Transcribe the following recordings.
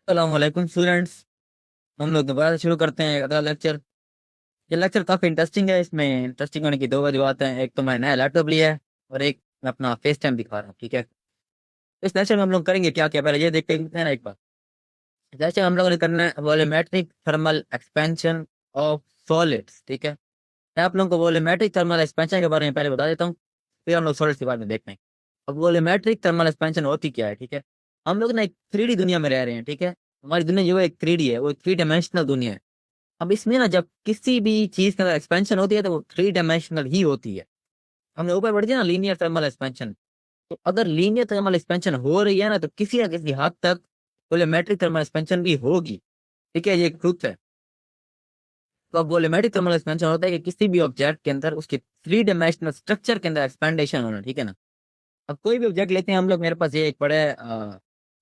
अस्सलाम स्टूडेंट्स। हम लोग दोबारा से शुरू करते हैं अगला लेक्चर। ये लेक्चर काफ़ी इंटरेस्टिंग है। इसमें इंटरेस्टिंग होने की दो वजूहत हैं। एक तो मैंने नया लैपटॉप लिया है और एक मैं अपना फेस टाइम दिखा रहा हूँ। ठीक है, इस लेक्चर में हम लोग करेंगे क्या क्या, पहले ये देखते हैं ना एक बार। इस लेक्चर में हम लोगों ने करना है volumetric thermal expansion of solids. ठीक है, मैं आप लोगों को वॉल्यूमेट्रिक थर्मल एक्सपेंशन के बारे में पहले बता देता हूँ, फिर हम लोग सॉलिड्स के बारे में देखते हैं। अब वॉल्यूमेट्रिक थर्मल एक्सपेंशन होती क्या है? ठीक है, हम लोग ना एक 3D दुनिया में रह रहे हैं। ठीक है, हमारी दुनिया जो है एक 3D है, वो एक 3 डायमेंशनल दुनिया है। अब इसमें ना जब किसी भी चीज के अंदर एक्सपेंशन होती है तो वो 3 डायमेंशनल ही होती है। हमने ऊपर बढ़ दिया ना लीनियर थर्मल एक्सपेंशन। तो अगर लीनियर थर्मल एक्सपेंशन हो रही है ना तो किसी ना किसी हद तक वॉल्यूमेट्रिक थर्मल एक्सपेंशन भी होगी। ठीक है, ये एक ट्रुथ है। तो अब वॉल्यूमेट्रिक थर्मल एक्सपेंशन होता है कि किसी भी ऑब्जेक्ट के अंदर उसके 3 डायमेंशनल स्ट्रक्चर के अंदर एक्सपेंडेशन होना। ठीक है ना। अब कोई भी ऑब्जेक्ट लेते हैं हम लोग, मेरे पास ये एक बड़ा है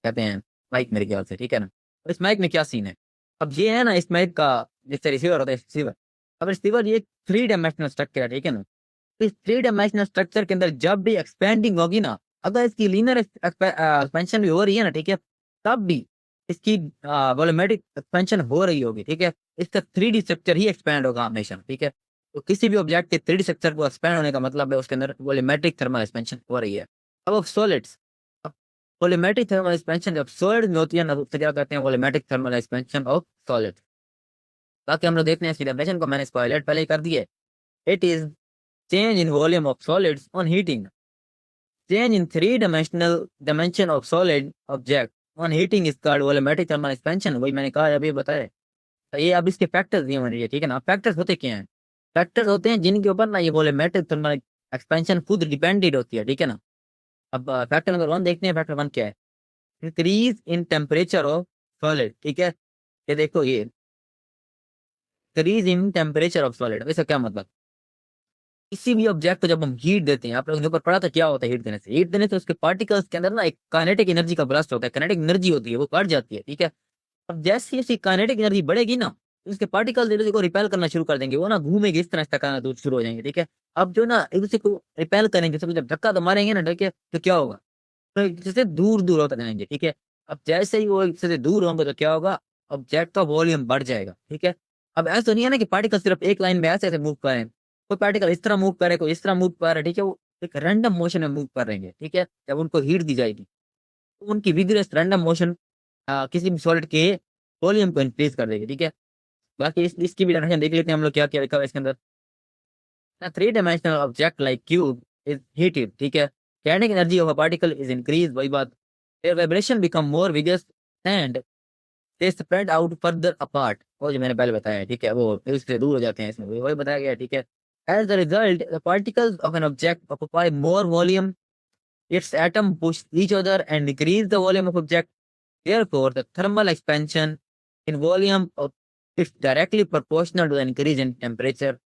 कहते हैं माइक मेरे ख्याल से। ठीक है ना। और इस माइक में क्या सीन है? अब ये है ना, इस माइक का जैसे रिसीवर होता है, रिसीवर। अब रिसीवर ये 3 डायमेंशनल स्ट्रक्चर है। ठीक है ना। तो इस 3 डायमेंशनल स्ट्रक्चर के अंदर जब भी एक्सपेंडिंग होगी ना, अगर इसकी लीनियर एक्सपेंशन भी हो रही है ना, ठीक है, तब भी इसकी वॉल्यूमेट्रिक एक्सपेंशन हो रही होगी। ठीक है, इसका 3D स्ट्रक्चर ही एक्सपैंड होगा हमेशा। ठीक है, तो किसी भी ऑब्जेक्ट के 3D स्ट्रक्चर को एक्सपैंड होने का मतलब है उसके अंदर वॉल्यूमेट्रिक थर्मल एक्सपेंशन हो रही है। अब सॉलिड्स, वॉल्यूमेट्रिक थर्मल एक्सपेंशन जब सॉलिड में होती है ना तो उससे क्या कहते हैं? Volumetric thermal expansion of solid. बाकी हम लोग देखते हैं इसकी डेफिनेशन को, मैंने इसको हाईलाइट पहले ही कर दी है। It is change in volume of solids on heating. Change in three dimension of solid object on heating is called volumetric thermal expansion। वही मैंने कहा अभी बताया। तो ये अब इसके फैक्टर्स दिए हमारे लिए। ठीक है ना। फैक्टर्स होते क्या हैं? फैक्टर्स होते हैं जिनके ऊपर ना ये वॉल्यूमेट्रिक थर्मल एक्सपेंशन खुद डिपेंडेंट होती है। ठीक है ना। अब फैक्टर नंबर 1 देखते हैं। फैक्टर 1 क्या है? Increase in temperature of solid. ठीक है, ये देखो, ये increase in temperature of solid, इसका क्या मतलब? किसी भी ऑब्जेक्ट को जब हम हीट देते हैं, आप लोगों ने ऊपर पढ़ा था क्या होता है हीट देने से? हीट देने से उसके पार्टिकल्स के अंदर ना एक काइनेटिक एनर्जी का ब्लास्ट होता है। काइनेटिक एनर्जी होती है, वो बढ़ जाती है। ठीक है, अब जैसे जैसे काइनेटिक एनर्जी बढ़ेगी ना, तो उसके पार्टिकल्स एक दूसरे को रिपेल करना शुरू कर देंगे। वो ना घूमेंगे इस तरह से, टकराना दूर शुरू हो जाएंगे। ठीक है, अब जो ना एक दूसरे को रिपेल करेंगे, सब जब धक्का तो मारेंगे ना, ठीक है, तो क्या होगा? तो एक दूसरे से दूर दूर होते जाएंगे। ठीक है, अब जैसे ही वो एक दूसरे से दूर होंगे तो क्या होगा? ऑब्जेक्ट का वॉल्यूम बढ़ जाएगा। ठीक है, अब ऐसा तो नहीं है ना कि पार्टिकल सिर्फ एक लाइन में ऐसे ऐसे मूव करें। कोई पार्टिकल इस तरह मूव करे, कोई इस तरह मूव कर रहा है। ठीक है, वो एक रैंडम मोशन में मूव कर रहेंगे। ठीक है, जब उनको हीट दी जाएगी तो उनकी विग्रस रैंडम मोशन किसी भी सॉलिड के वॉल्यूम को इंक्रीज कर देगी। ठीक है, बाकी इसकी भी डेफिनेशन देख लेते हैं हम लोग, क्या क्या लिखा हुआ है इसके अंदर। 3 dimensional object like cube is heated. ठीक है, kinetic energy of a particle is increase, वही बात। Their vibration become more vigorous and they spread out further apart, वो जो मैंने पहले बताया है। ठीक है, वो इससे दूर हो जाते हैं, इसमें वही बताया गया है। ठीक है, as the result the particles of an object occupy more volume, its atom push each other and decrease the volume of object. Therefore, the thermal expansion in volume of is directly proportional to the increase in temperature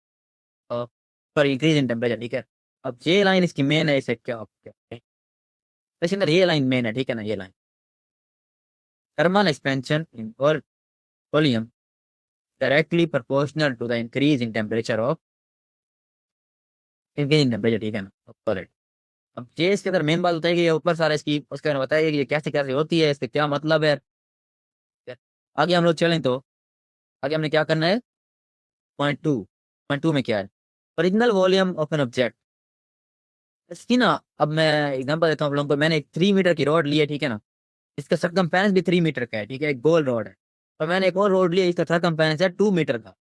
of sorry increase in temperature। ठीक है, अब ये line इसकी main है, इसे क्या इसके अंदर ये लाइन मेन है। ठीक है ना, ये line thermal expansion in volume directly proportional to the increase in temperature। ठीक है ना, करेक्ट। अब ये इसके अंदर मेन बात होता है कि ये ऊपर सारा इसकी उसके बारे में बताया कि ये कैसे कैसे होती है, इसका क्या मतलब है। आगे हम लोग चलें तो आगे हमने क्या करना है? पॉइंट 2 में क्या है? Original volume of an object. इसकी ना, अब मैं एग्जांपल देता हूँ आप लोगों को। मैंने एक 3 मीटर की रॉड ली है। ठीक है ना, इसका सरकमफेरेंस भी 3 मीटर का है। ठीक है, एक गोल रॉड है। और मैंने एक और रोड लिया, इसका सरकमफेरेंस है 2 मीटर का।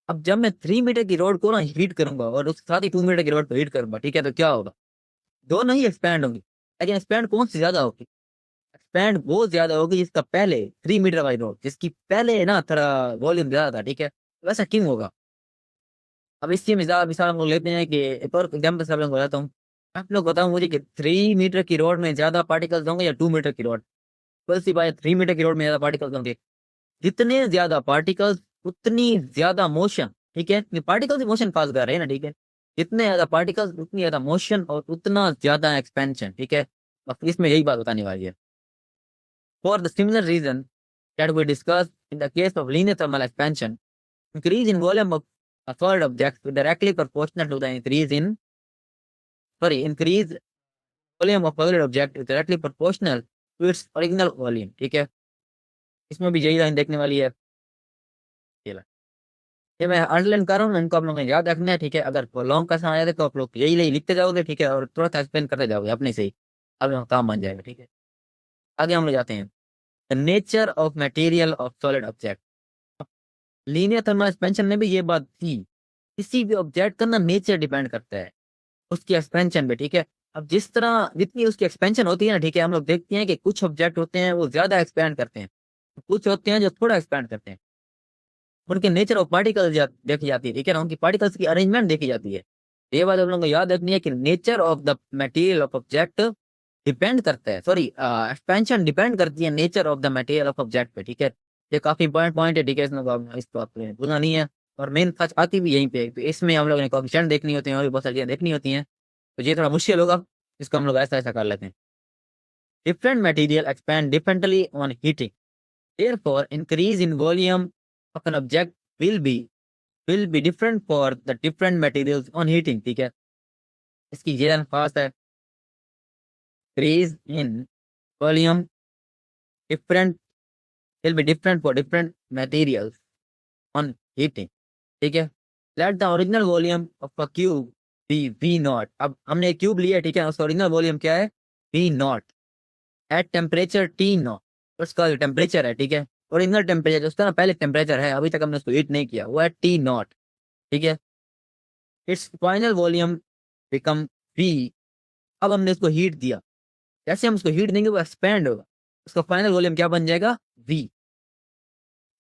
अब जब मैं 3 मीटर की रोड को ना हीट करूंगा और उसके साथ ही 2 मीटर की रोड को हीट करूंगा, ठीक है, तो क्या होगा? दोनों ही एक्सपैंड होंगी, लेकिन एक्सपैंड कौन सी ज्यादा होगी? एक्सपैंड वो ज्यादा होगी जिसका पहले 3 मीटर वाली रोड, जिसकी पहले ना थोड़ा वॉल्यूम ज्यादा था। ठीक है, वैसा क्यों होगा? अब इसकी मिसाल मिसाल हम लोग लेते हैं कि एक और एग्जाम्पल से आप लोग बताता हूँ। आप लोग बताओ मुझे कि 3 मीटर की रोड में ज्यादा पार्टिकल्स होंगे या 2 मीटर की रोड? बस सी बात, 3 मीटर की रोड में ज्यादा पार्टिकल्स होंगे। जितने ज्यादा पार्टिकल्स उतनी ज्यादा मोशन। ठीक है, पार्टिकल्स मोशन पास कर रहे हैं ना। ठीक है, जितने ज्यादा पार्टिकल्स उतनी ज्यादा मोशन और उतना ज्यादा एक्सपेंशन। ठीक है, अब इसमें यही बात बताने वाली है। For the similar reason that we discussed in the case of linear thermal expansion, increase in volume of a solid object is directly proportional to the increase volume of solid object is directly proportional to its original volume। ठीक है, इसमें भी यही line देखने वाली है। ये ला- ये मैं अंडरलाइन कर रहा हूँ, इनको आप लोगों ने याद रखना है, ठीक है। अगर लॉन्ग का समय आया तो आप लोग यही यही लिखते जाओगे, ठीक है, और थोड़ा सा एक्सप्लेन करते जाओगे अपने से ही, अब लोगों का काम बन जाएगा, ठीक है। आगे हम लोग जाते हैं। The nature of material of solid object. Linear thermal expansion में भी ये बात थी, किसी भी ऑब्जेक्ट का ना नेचर डिपेंड करता है उसकी एक्सपेंशन पे, ठीक है। अब जिस तरह जितनी उसकी एक्सपेंशन होती है ना, ठीक है, हम लोग देखते हैं कि कुछ ऑब्जेक्ट होते हैं वो ज्यादा एक्सपैंड करते हैं, कुछ होते हैं जो थोड़ा एक्सपैंड करते हैं। उनके नेचर ऑफ पार्टिकल्स देखी जाती है, ठीक है ना, उनकी पार्टिकल्स की अरेंजमेंट देखी जाती है। ये बात आप लोगों को याद रखनी है कि nature of the material of object depend करता है, सॉरी, एक्सपेंशन डिपेंड करती है nature of the material of object पे, ठीक है। ये काफी इंपॉर्टेंट पॉइंट है, ठीक है, इस बात पे भूलना नहीं है। और मेन सच आती भी यहीं पे, तो इसमें हम लोगों ने कोएफिशिएंट देखनी होती है और भी बहुत सारी चीजें देखनी होती हैं, तो ये थोड़ा मुश्किल होगा, इसको हम लोग ऐसा ऐसा कर लेते हैं। Different material expand differently on heating, therefore increase in volume of an object will be will be different for the different materials on heating, ठीक है। इसकी ये फास्ट है, increase in volume different will be different for different materials on heating, ठीक है। Let the original volume of a cube be V naught. अब हमने एक क्यूब लिया, ठीक है, उसका ओरिजिनल वॉल्यूम क्या है, V naught, at temperature T naught. उसका जो टेम्परेचर है, ठीक है, ओरिजिनल टेम्परेचर उसका ना पहले टेम्परेचर है, अभी तक हमने उसको हीट नहीं किया, वो है टी नॉट, ठीक है। It's final volume become V. अब हमने इसको हीट दिया, जैसे हम उसको हीट देंगे वो एक्सपैंड होगा, उसका फाइनल वॉल्यूम क्या बन जाएगा, V.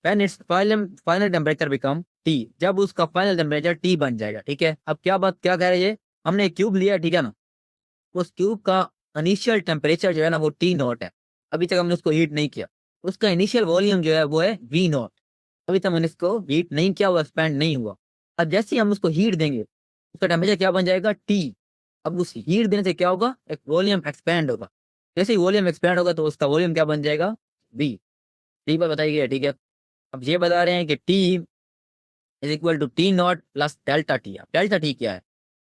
When its final temperature become T, जब उसका फाइनल टेम्परेचर टी बन जाएगा, ठीक है। अब क्या बात क्या कह रहे हैं ये, हमने एक क्यूब लिया, ठीक है ना, उस क्यूब का इनिशियल टेम्परेचर जो है ना वो टी नॉट है, अभी तक हमने उसको हीट नहीं किया, उसका इनिशियल वॉल्यूम जो है वो है वी नॉट, अभी तक मैंने इसको हीट नहीं किया, वो एक्सपैंड नहीं हुआ। अब जैसे ही हम उसको हीट देंगे उसका टेम्परेचर क्या बन जाएगा, टी। अब उस हीट देने से क्या होगा, एक वॉल्यूम एक्सपैंड होगा, जैसे ही वॉल्यूम एक्सपैंड होगा तो उसका वॉल्यूम क्या बन जाएगा, वी। टी पर बताई गई है, ठीक है। अब ये बता रहे हैं कि T is equal to T naught plus delta T. अब डेल्टा टी क्या है,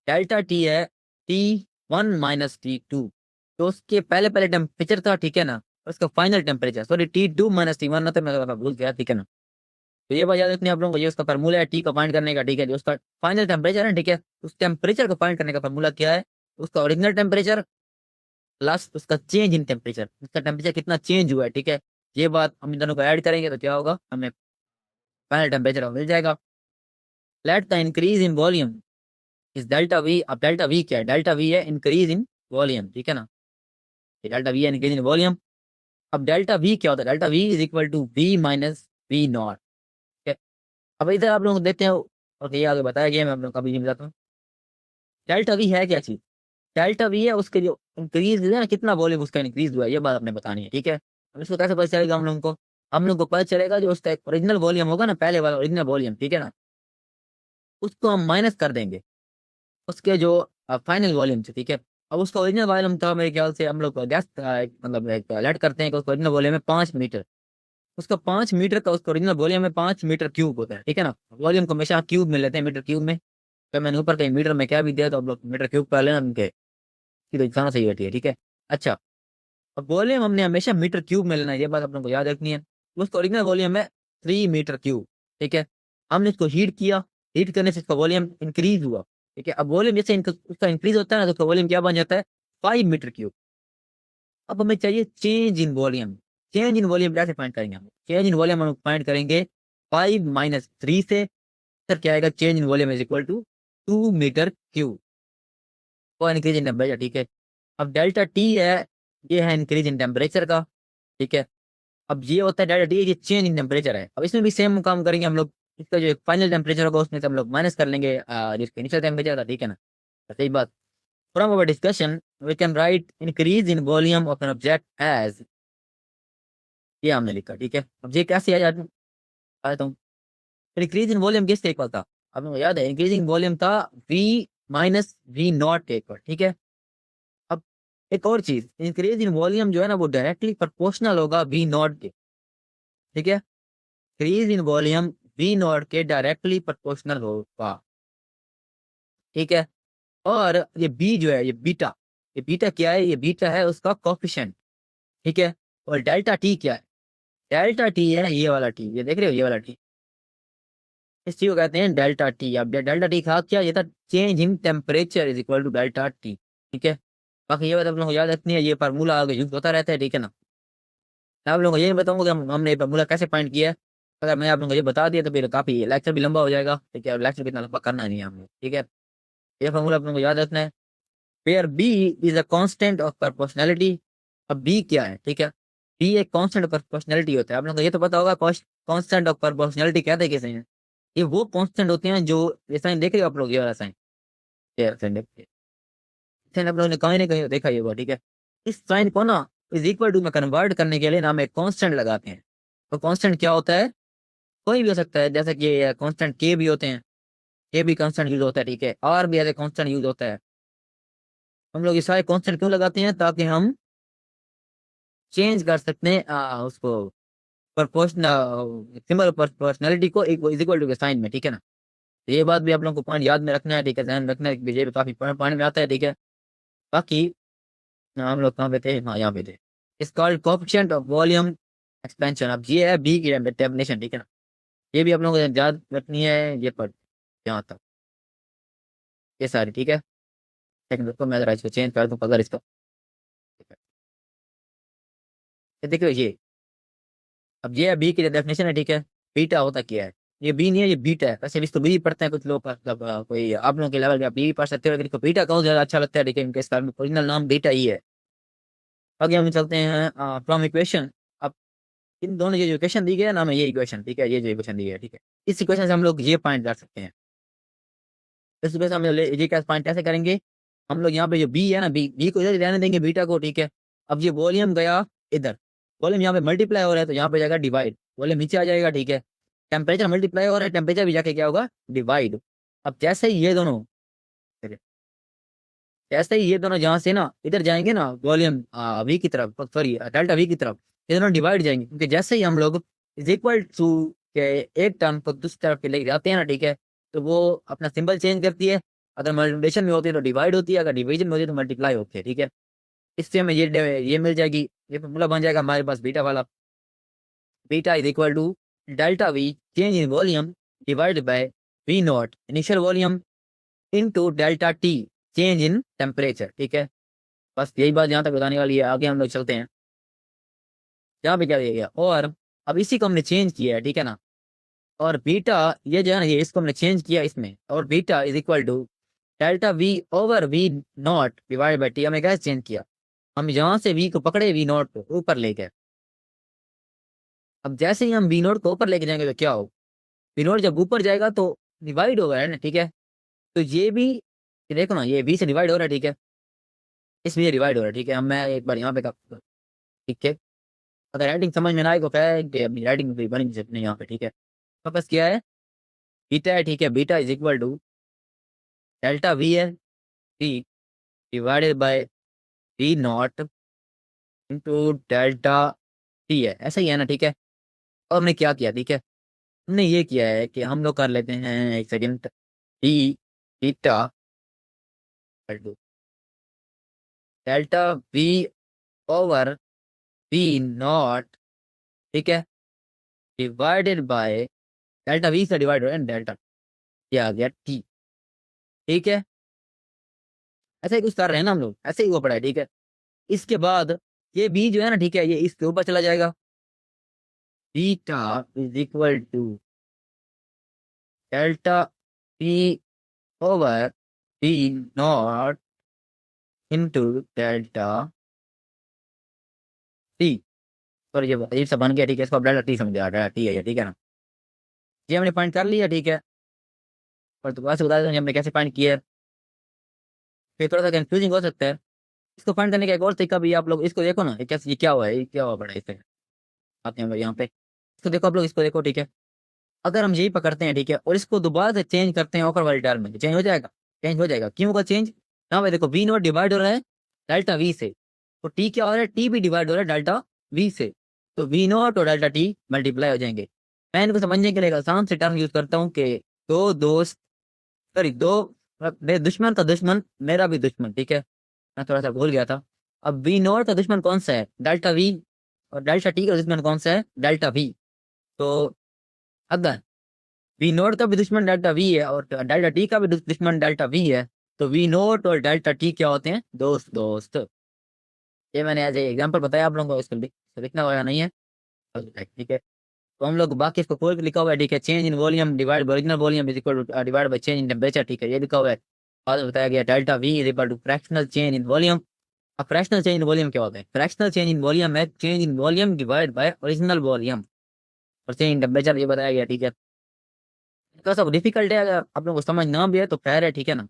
डेल्टा टी है T one minus T two, तो उसके पहले पहले टेम्परेचर था, ठीक है ना, उसका final temperature, sorry, T two minus T one ना, तो मैं भूल गया, ठीक है ना। तो ये बात याद रखनी है आप लोगों को, ये उसका फार्मूला है टी को फाइंड करने का, ठीक है, जो उसका फाइनल टेम्परेचर है, ठीक है, उस टेम्परेचर को फाइंड करने का फार्मूला क्या है, उसका ओरिजिनल टेम्परेचर प्लस उसका चेंज इन टेम्परेचर, उसका टेम्परेचर कितना चेंज हुआ है, ठीक है। ये बात हम इन दोनों को ऐड करेंगे तो क्या होगा, हमें फाइनल टेम्परेचर मिल जाएगा। Let the increase in volume is delta V. अब डेल्टा वी क्या है, डेल्टा वी है इंक्रीज इन वॉल्यूम, ठीक है ना, डेल्टा वी है इंक्रीज इन वॉल्यूम। अब डेल्टा वी क्या होता है, delta V is equal to V minus V naught, ठीक है। अब इधर आप लोग देखते हैं, और ये आगे बताया गया, मैं आप लोग को अभी बताता हूँ डेल्टा वी है क्या चीज। डेल्टा वी है उसके जो इंक्रीज है ना, कितना वॉल्यूम उसका इंक्रीज हुआ है, ये बात आपने बतानी है, ठीक है। अब इसको कैसे पता चलेगा हम लोगों को, हम लोग को पता चलेगा जो उसका ओरिजिनल वॉल्यूम होगा ना, पहले वाला ओरिजिनल वॉल्यूम, ठीक है ना, उसको हम माइनस कर देंगे उसके जो फाइनल वॉल्यूम से, ठीक है। अब उसका ओरिजिनल वॉल्यूम था मेरे ख्याल से, हम लोग गैस मतलब एक लेट करते हैं कि उसका ओरिजिनल वॉल्यूम है 5 मीटर, उसका 5 मीटर का उसका ओरिजिनल वॉल्यूम है 5 मीटर क्यूब होता है, ठीक है ना। वॉल्यूम को हमेशा क्यूब में लेते हैं, मीटर क्यूब में, तो मैंने ऊपर कहीं मीटर में क्या भी दिया तो आप लोग मीटर क्यूब कर लेना उनके, तो दिखाना सही बैठी है, ठीक है। अच्छा, अब वॉल्यूम हमने हमेशा मीटर क्यूब में लेना है, ये बात आप लोगों को याद रखनी है। उसका ओरिजिनल वॉल्यूम है 3 मीटर क्यूब, ठीक है। हमने इसको हीट किया, हीट करने से इसका वॉल्यूम इंक्रीज हुआ, ठीक है। अब वॉल्यूम जैसे उसका इंक्रीज होता है ना, तो उसका वॉल्यूम क्या बन जाता है, 5 मीटर क्यूब। अब हमें चाहिए change in volume. Change in volume कैसे फाइंड करेंगे हम, चेंज इन वॉल्यूम हम फाइंड करेंगे 5 - 3 से, सर क्या आएगा, change in volume is equal to 2 metre cube और इंक्रीज इन टेम्परेचर, ठीक है। अब डेल्टा टी है, ये है इंक्रीज इन टेम्परेचर का, ठीक है। अब ये होता है डेल्टा टी, ये चेंज इन टेम्परेचर है। अब इसमें भी सेम काम करेंगे हम लोग, इसका जो फाइनल टेम्परेचर होगा उसमें से हम लोग माइनस कर लेंगे जिसका इनिशियल टेम्परेचर था, ठीक है ना। तो सही बात। From our discussion we can write increase in volume of an object as, ये हमने लिखा, ठीक है। अब ये कैसे आ जाता हूँ, इंक्रीज इन वॉल्यूम किसके इक्वल था, अब मेरे को याद है इंक्रीजिंग वॉल्यूम था वी माइनस वी नॉट के इक्वल, ठीक है। अब एक और चीज, इंक्रीज इन वॉल्यूम जो है ना वो डायरेक्टली प्रोपोर्शनल होगा वी नॉट के, ठीक है। Increase in volume we not के डायरेक्टली प्रोपोर्शनल होगा, ठीक है। और ये बी जो है, ये बीटा क्या है, ये बीटा है उसका कोफिशिएंट, ठीक है। और डेल्टा टी क्या है, डेल्टा टी है ये वाला टी, ये देख रहे हो ये वाला टी, इस चीज को कहते हैं डेल्टा टी। अब डेल्टा टी था क्या, ये था change in temperature is equal to delta T, ठीक है। बाकी ये बात आप लोगों को याद रखनी है, ये फार्मूला आगे यूज होता रहता है, ठीक है ना। मैं आप लोगों को ये नहीं बताऊंगा कि हमने ये फार्मूला कैसे फाइंड किया है। अगर मैं आप लोगों को ये बता दिया तो फिर काफी लेक्चर भी लंबा हो जाएगा, ठीक है, लेक्चर भी इतना लंबा करना नहीं है हमें, ठीक है। ये फार्मूला आप लोगों को याद रखना है। Where B is a constant of proportionality. अब बी क्या है, ठीक है, बी एक कांस्टेंट ऑफ प्रोपोर्शनैलिटी होता है। आप लोगों को ये तो पता होगा कांस्टेंट ऑफ प्रोपोर्शनैलिटी कहते हैं किसे हैं। ये वो कांस्टेंट होते हैं जो, ये साइन देख रहे हो आप लोग, ये वाला साइन, ये साइन देखिए, साइन आप लोगों ने कहीं ना कहीं देखा ही होगा, ठीक है। इस साइन को ना इज इक्वल टू में कन्वर्ट करने के लिए ना हम एक कांस्टेंट लगाते हैं। तो कांस्टेंट क्या होता है, कोई भी हो सकता है, जैसे कि कांस्टेंट के भी होते हैं, के भी कांस्टेंट यूज होता है, ठीक है, और भी ऐसे कांस्टेंट यूज होता है। हम लोग ये सारे कांस्टेंट क्यों लगाते हैं, ताकि हम चेंज कर सकते हैं उसको प्रोपोर्शनल सिंबल प्रोपोर्शनलिटी को इज इक्वल टू के साइन में, ठीक है ना। तो ये बात भी आप लोगों को पॉइंट याद में रखना है, ठीक है, ध्यान रखना है कि ये भी काफी पॉइंट में आता है, ठीक है। बाकी हम लोग कहाँ पे थे, हाँ यहाँ पे थे। इस called coefficient of volume expansion. अब ये है बी की डेफिनेशन, ठीक है ना। ये भी आप लोगों को याद रखनी है, ये पर यहाँ तक ये सारी, ठीक है। लेकिन दोस्तों मैं जरा इसको चेंज कर दूँ अगर इसको, ये देखो ये, अब ये बी की डेफिनेशन है, ठीक है। बीटा होता क्या है, ये बी नहीं है, ये बीटा है। वैसे भी इसको बी पढ़ते हैं कुछ लोग, मतलब कोई आप लोगों के लेवल पे बी पढ़ सकते हो, लेकिन इसको बीटा कहो ज्यादा अच्छा लगता है, ठीक है, इनके इसका ओरिजिनल नाम बीटा ही है। आगे हम चलते हैं फ्रॉम इक्वेशन। अब इन दोनों ये जो इक्वेशन दी गई है नाम है ये इक्वेशन, ठीक है, ये जो इक्वेशन दी गई है, ठीक है। इस इक्वेशन से हम लोग ये पॉइंट कर सकते हैं। इस वजह से हम ये क्या पॉइंट कैसे करेंगे, हम लोग यहाँ पे जो बी है ना, बी बी को इधर रहने देंगे, बीटा को, ठीक है। अब ये वॉल्यूम गया इधर, वॉल्यूम यहाँ पे मल्टीप्लाई हो रहा है तो यहाँ पे जाएगा डिवाइड, वॉल्यूम नीचे आ जाएगा, ठीक है। टेम्परेचर मल्टीप्लाई हो रहा है, टेम्परेचर भी जाके क्या होगा, डिवाइड। अब जैसे ही ये दोनों, जैसे ही ये दोनों जहाँ से ना इधर जाएंगे ना, वॉल्यूम वी की तरफ, सॉरी डेल्टा वी की तरफ, ये दोनों डिवाइड जाएंगे, क्योंकि जैसे ही हम लोग इज इक्वल टू के एक टर्म को दूसरी तरफ पे लेके जाते हैं ना, ठीक है, तो वो अपना सिंबल चेंज करती है। अगर मल्टीप्लिकेशन में होती है तो डिवाइड होती है, अगर डिवीजन में होती है तो मल्टीप्लाई होती है, ठीक है। इससे हमें ये मिल जाएगी, ये फॉर्मूला बन जाएगा हमारे पास बीटा वाला। Beta is equal to delta V change in volume divide by V naught initial volume into delta T change in temperature, ठीक है। बस यही बात यहाँ तक बताने वाली है। आगे हम लोग चलते हैं, यहाँ पे क्या दिया गया, और अब इसी को हमने चेंज किया है, ठीक है ना। और बीटा ये जो है ना, ये इसको हमने चेंज किया इसमें, और beta is equal to delta V over V naught divide by T. हमने कैसे चेंज किया, हम यहाँ से वी को पकड़े, वी नॉट को ऊपर ले गए। अब जैसे ही हम वी नॉट को ऊपर लेके जाएंगे तो क्या हो, वी नॉट जब ऊपर जाएगा तो डिवाइड होगा, है ना, ठीक है। तो ये भी, ये देखो ना, ये वी से डिवाइड हो रहा है, ठीक है, इसमें ये डिवाइड हो रहा है, ठीक है। अब मैं एक बार यहाँ पे ठीक है, अगर राइटिंग समझ में ना आए तो क्या है कि अपनी राइटिंग भी बनी अपने यहाँ पे, ठीक है। तो बस क्या है, बीटा है, ठीक है, beta is equal to delta V है, V divided by V not into delta T है, ऐसा ही है ना, ठीक है। और हमने क्या किया, ठीक है, हमने ये किया है कि हम लोग कर लेते हैं एक second, T beta delta V over V naught, ठीक है, डिवाइडेड बाय डेल्टा वी से डिवाइड हो रहा है डेल्टा, क्या आ गया टी, ठीक है। ऐसे ही कुछ कर रहे हैं ना हम लोग, ऐसे ही वो पड़ा है, ठीक है। इसके बाद ये बी जो है ना, ठीक है, ये इसके ऊपर चला जाएगा, beta is equal to delta P over P naught into delta T. Sorry ये अजीब सा बन गया, ठीक है, इसको अब डेल्टा टी समझ आ रहा है, टी है ये, ठीक है ना। ये हमने पॉइंट कर लिया, ठीक है। और दोबारा से बता दें हमने कैसे पॉइंट किया है, फिर थोड़ा सा कंफ्यूजिंग हो सकता है। इसको पॉइंट करने का एक और तरीका भी है, आप लोग इसको देखो ना, ये कैसे, ये क्या हुआ है, ये क्या हुआ पड़ा है इससे, आते हैं यहाँ पे, इसको देखो आप लोग, इसको देखो, ठीक है। अगर हम यही पकड़ते हैं, ठीक है, और इसको दोबारा से चेंज करते हैं ऊपर वाली टर्म में, चेंज हो जाएगा, चेंज हो जाएगा। क्यों होगा चेंज, यहाँ पे देखो वी नॉट डिवाइड हो रहा है डेल्टा वी से, तो टी क्या हो रहा है, टी भी डिवाइड हो रहा है डेल्टा वी से, तो वी नॉट और डेल्टा टी मल्टीप्लाई हो जाएंगे। मैं इनको समझने के लिए एक आसान से टर्म यूज करता हूँ कि दो दोस्त, सॉरी दो, मेरे दुश्मन का दुश्मन मेरा भी दुश्मन, ठीक है, मैं थोड़ा सा भूल गया था। अब वी नॉट का दुश्मन कौन सा है, डेल्टा वी, और डेल्टा टी का दुश्मन कौन सा है, डेल्टा वी। तो अगर वी नोट का भी दुश्मन डेल्टा वी है और डेल्टा टी का भी दुश्मन डेल्टा वी है, तो वी नोट और डेल्टा टी क्या होते हैं, दोस्त दोस्त। ये मैंने एज एग्जाम्पल बताया आप लोगों को, इसको लिखना होगा नहीं है, ठीक है। तो हम लोग बाकी इसको खोल के लिखा हुआ है, ठीक है। Change in volume divide by original volume is equal to divide by change in temperature, ठीक है, ये लिखा हुआ है। बाद में बताया गया delta V is equal to fractional change in volume. अब फ्रैक्शनल चेंज इन वॉल्यूम क्या होता है, फ्रैक्शनल चेंज इन वॉल्यूम है change in volume divide by original volume, और चेंज इन टेम्परेचर ये बताया गया, ठीक है। थोड़ा सा डिफिकल्ट है, अगर आप लोगों को समझ ना भी है तो खैर है, ठीक है ना।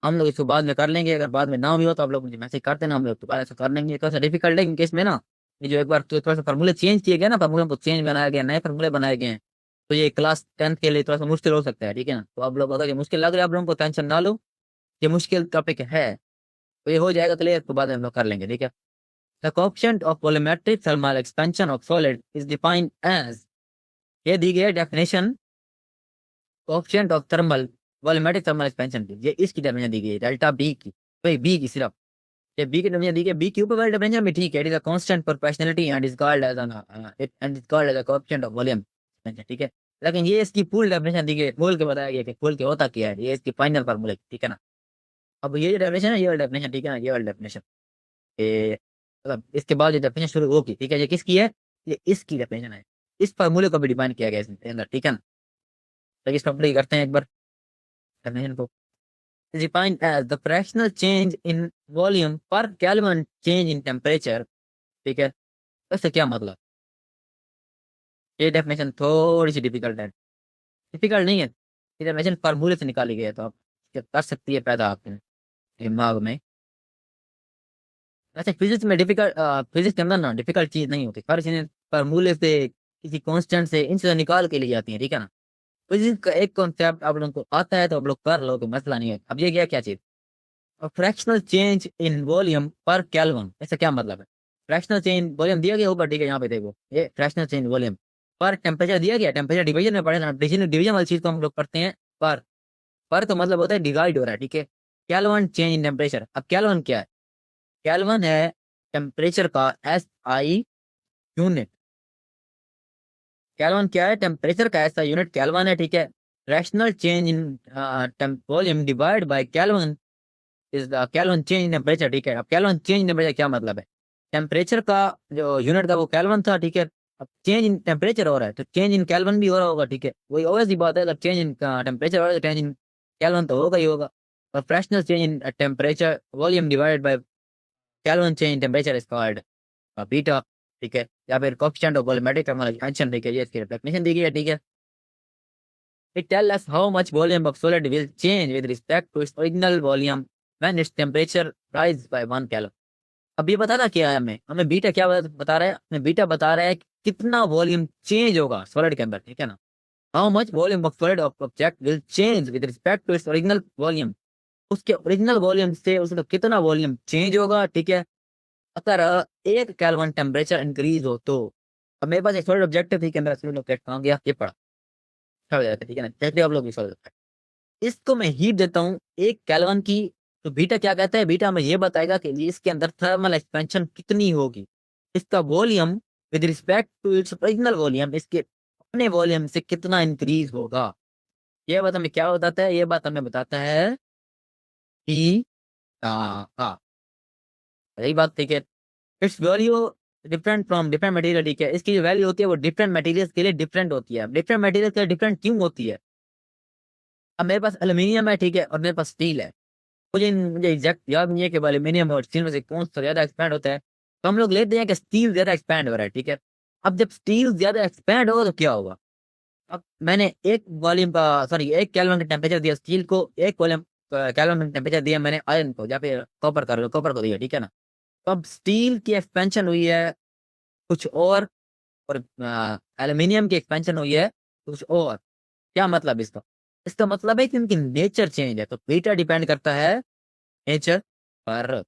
हम लोग इसको बाद में कर लेंगे, अगर बाद में ना भी हो तो आप लोग मुझे मैसेज करते ना, हम लोग दोबारा से कर लेंगे। थोड़ा सा डिफिकल्ट है इनके इसमें ना, ये जो एक बार तो थोड़ा सा फार्मूले चेंज किए गए ना, फार्मूले को चेंज बनाया गया, नए फार्मूले बनाए गए हैं, तो ये क्लास 10th के लिए थोड़ा सा मुश्किल हो सकता है, ठीक है ना। तो आप लोग अगर ये मुश्किल लग रहा है आप लोगों को, टेंशन ना लो, ये मुश्किल टॉपिक है, तो ये हो जाएगा क्लियर, तो बाद में हम लोग कर लेंगे, ठीक है। The coefficient of volumetric thermal expansion of solid is defined as, ये दी गई है definition coefficient of thermal volumetric thermal expansion की, ये इसकी डेफिनेशन दी गई है डेल्टा बी की, भाई बी की सिर्फ, ये बी की डेफिनेशन दी गई, बी की ऊपर वाली डेफिनेशन भी ठीक है, it is a constant proportionality and is called as an and is called as a coefficient of volume expansion, ठीक है। लेकिन ये इसकी फुल डेफिनेशन दी गई, बोल के बताया गया कि खोल के होता क्या है, ये इसकी फाइनल फार्मूला, ठीक है ना। अब ये जो डेफिनेशन है, ये वाली डेफिनेशन, ठीक है ना, ये वाली डेफिनेशन, ये मतलब इसके बाद जो डेफिनेशन शुरू होगी, ठीक है, ये किसकी है, ये इसकी डेफिनेशन है, इस फार्मूले को भी डिफाइन किया गया है इसके अंदर, ठीक है ना। तो इस फार्मूले करते हैं एक बार डेफिनेशन को, is defined as the fractional change in volume per Kelvin change in temperature, ठीक है। इससे क्या मतलब, ये डेफिनेशन थोड़ी सी डिफिकल्ट है, डिफिकल्ट नहीं है, ये डेफिनेशन फार्मूले से निकाली गई है, तो आप क्या कर सकती है पैदा आपके दिमाग में। वैसे फिजिक्स में डिफिकल्ट, फिजिक्स के अंदर ना डिफिकल्ट चीज नहीं होती, हर चीजें फार्मूले से, किसी कांस्टेंट से, इन चीजों निकाल के ली जाती है, ठीक है ना। फिजिक्स का एक कॉन्सेप्ट आप लोगों को आता है तो आप लोग कर लो, तो मसला नहीं है। अब ये क्या चीज, फ्रैक्शनल चेंज इन वॉल्यूम पर केल्विन, ऐसा क्या मतलब है। फ्रैक्शनल चेंज वॉल्यूम दिया गया ऊपर, ठीक है, यहाँ पे देखो, ये फ्रैक्शनल चेंज वॉल्यूम पर टेम्परेचर दिया गया, टेम्परेचर डिवीजन में पढ़े ना, डिवीजन वाली चीज को हम लोग करते हैं पर तो मतलब होता है डिवाइड हो रहा है, ठीक है। केल्विन चेंज इन टेम्परेचर, अब केल्विन क्या है, केल्विन है टेम्परेचर का एस आई यूनिट, केल्विन क्या है, टेम्परेचर का ऐसा यूनिट केल्विन है, ठीक है। Fractional change in volume divide bye kelvin is the kelvin change in temperature, ठीक है। अब केल्विन चेंज इन टेम्परेचर क्या मतलब है, टेम्परेचर का जो यूनिट था वो केल्विन था, ठीक है। अब चेंज इन टेम्परेचर हो रहा है तो चेंज इन केल्विन भी हो रहा होगा, ठीक है, वही ऑब्वियस ही बात है, अगर चेंज इन टेम्परेचर हो रहा है तो चेंज इन केल्विन तो होगा ही होगा। और fractional change in temperature volume divided by kelvin change in temperature is called beta, ठीक है, या फिर coefficient of volumetric thermal expansion, ठीक है, ये इसकी डेफिनेशन दी गई है, ठीक है। It tells us how much volume of solid will change with respect to its original volume when its temperature rise by 1 Kelvin. अब ये बताना क्या है, हमें हमें बीटा क्या बता रहा है, हमें बीटा बता रहा है कि कितना वॉल्यूम चेंज होगा सॉलिड के अंदर, ठीक है ना। How much volume of solid of object will change with respect to its original volume, उसके ओरिजिनल वॉल्यूम से उसका कितना वॉल्यूम चेंज होगा, ठीक है, अगर 1 केल्विन टेम्परेचर इंक्रीज हो तो। अब मेरे पास एक सॉलिड ऑब्जेक्ट है, ठीक है, मेरा सॉलिड ऑब्जेक्ट कहाँ गया, ये पड़ा, अच्छा हो जाता है, ठीक है ना, चलिए आप लोग ये सॉल्व, इसको मैं हीट देता हूँ 1 केल्विन की, तो बीटा क्या कहता है, बीटा हमें ये बताएगा कि इसके अंदर थर्मल एक्सपेंशन कितनी होगी, इसका volume with respect to its original volume, इसके अपने वॉल्यूम से कितना इंक्रीज होगा। ये बात हमें क्या बताता है, ये बात हमें बताता है कि हाँ, यही बात, ठीक है। It's value different from different material, ठीक है, इसकी जो वैल्यू होती है वो डिफरेंट मटेरियल्स के लिए डिफरेंट होती है। डिफरेंट मटेरियल के लिए डिफरेंट क्यों होती है, अब मेरे पास एल्यूमिनियम है, ठीक है, और मेरे पास स्टील है, मुझे एग्जैक्ट याद नहीं है कि एल्यूमिनियम और स्टील में से कौन सा ज्यादा एक्सपैंड होता है, तो हम लोग लेते हैं कि स्टील ज्यादा एक्सपैंड हो रहा है, ठीक है। अब जब स्टील ज्यादा एक्सपैंड होगा तो क्या होगा, अब मैंने एक वॉल्यूम का सॉरी 1 केल्विन का टेम्परेचर दिया स्टील को, 1 वॉल्यूम केल्विन का टेम्परेचर दिया मैंने आयरन को, या फिर कॉपर को दिया, ठीक है ना। तो अब स्टील की एक्सपेंशन हुई है कुछ और एल्यूमिनियम की एक्सपेंशन हुई है कुछ और, क्या मतलब इसका, इसका मतलब है कि इनकी नेचर चेंज है, तो बीटा डिपेंड करता है नेचर पर।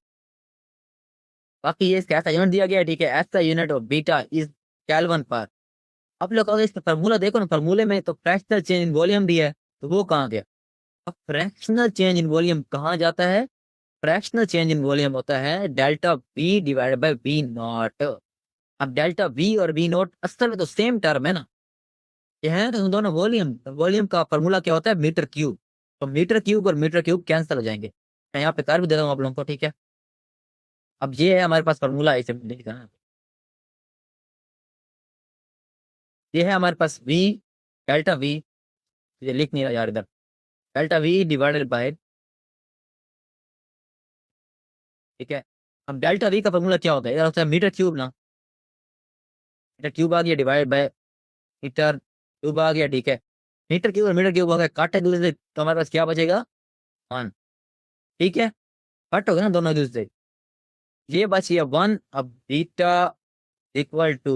बाकी ये इसका ऐसा यूनिट दिया गया है, ठीक है, ऐसा unit of beta is kelvin पर। आप लोग अगर इसका फार्मूला देखो ना, फार्मूले में तो फ्रैक्शनल चेंज इन वॉल्यूम दिया है, तो वो कहाँ गया, अब फ्रैक्शनल चेंज इन वॉल्यूम कहाँ जाता है, फ्रैक्शनल चेंज इन वॉल्यूम होता है delta B divided by B naught. अब डेल्टा वी और वी नोट असल में तो सेम टर्म है ना, ये है तो दोनों वॉल्यूम, वॉल्यूम का फॉर्मूला क्या होता है, मीटर क्यूब। तो मीटर क्यूब और मीटर क्यूब कैंसिल हो जाएंगे। मैं यहाँ पे कर भी देता हूँ आप लोगों को, ठीक है। अब ये है हमारे पास फॉर्मूला, इसे लिखा है, ये है हमारे पास वी, डेल्टा वी, ये लिख नहीं रहा यार इधर, डेल्टा वी डिवाइडेड बाय, ठीक है। अब डेल्टा वी का फॉर्मूला क्या होता है, इधर होता है मीटर क्यूब ना, मीटर क्यूब आ गया डिवाइडेड बाय मीटर क्यूब आ गया, ठीक है। मीटर क्यूब और मीटर क्यूब हो गया, काटे एक दूसरे से, तो हमारे पास क्या बचेगा, 1, ठीक है। कट हो गया ना दोनों एक दूसरे से, ये बच गया 1। अब beta equal to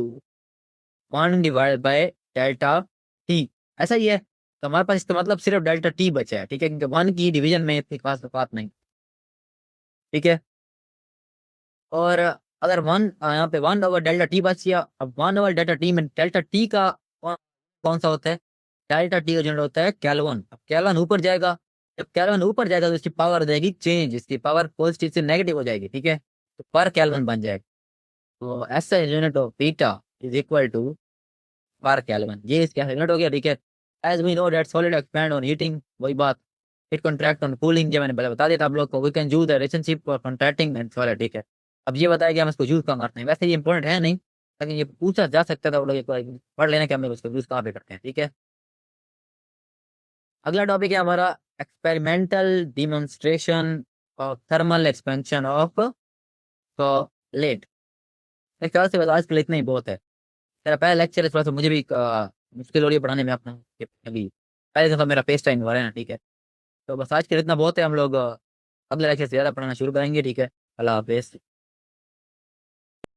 1 divide by delta T, ऐसा ही है। तो हमारे पास इसका मतलब सिर्फ डेल्टा टी बचा है, ठीक है, क्योंकि 1 की डिवीजन में इतनी खास बात नहीं, ठीक है। और अगर 1 यहाँ पे 1 ओवर डेल्टा टी बच गया। अब 1 ओवर डेल्टा टी में डेल्टा टी का कौन सा होता है, डेल्टा टी का यूनिट होता है केल्विन। अब केल्विन ऊपर जाएगा, जब केल्विन ऊपर जाएगा तो इसकी पावर हो जाएगी चेंज, इसकी पावर पॉजिटिव से नेगेटिव हो जाएगी, ठीक है। तो पर केल्विन बन जाएगा। तो ऐसा unit of beta is equal to per kelvin, ये इसका यूनिट हो गया, ठीक है। As we know that solid expand on heating, वही बात, इट कॉन्ट्रैक्ट ऑन कूलिंग, जो मैंने बता दिया था आप लोग को, we can use the relationship for contracting and solid, ठीक है। अब ये बताया कि हम इसको यूज कहाँ करते हैं, वैसे ये इंपॉर्टेंट है नहीं, लेकिन ये पूछा जा सकता था, वो लोग एक बार पढ़ लेना कि हम लोग इसको यूज कहाँ पे करते हैं, ठीक है। अगला टॉपिक है हमारा experimental demonstration of thermal expansion of solid. एक ख्याल से बस आज के लिए इतना ही बहुत है। मेरा पहला लेक्चर है, थोड़ा सा मुझे भी मुश्किल हो रही है पढ़ाने में अपना, कि अभी पहले दफा मेरा पेस्ट टाइम हो रहा है ना, ठीक है। तो बस आज के लिए इतना बहुत है, हम लोग अगले लेक्चर से ज़्यादा पढ़ाना शुरू करेंगे, ठीक है। अल्लाह हाफिज़।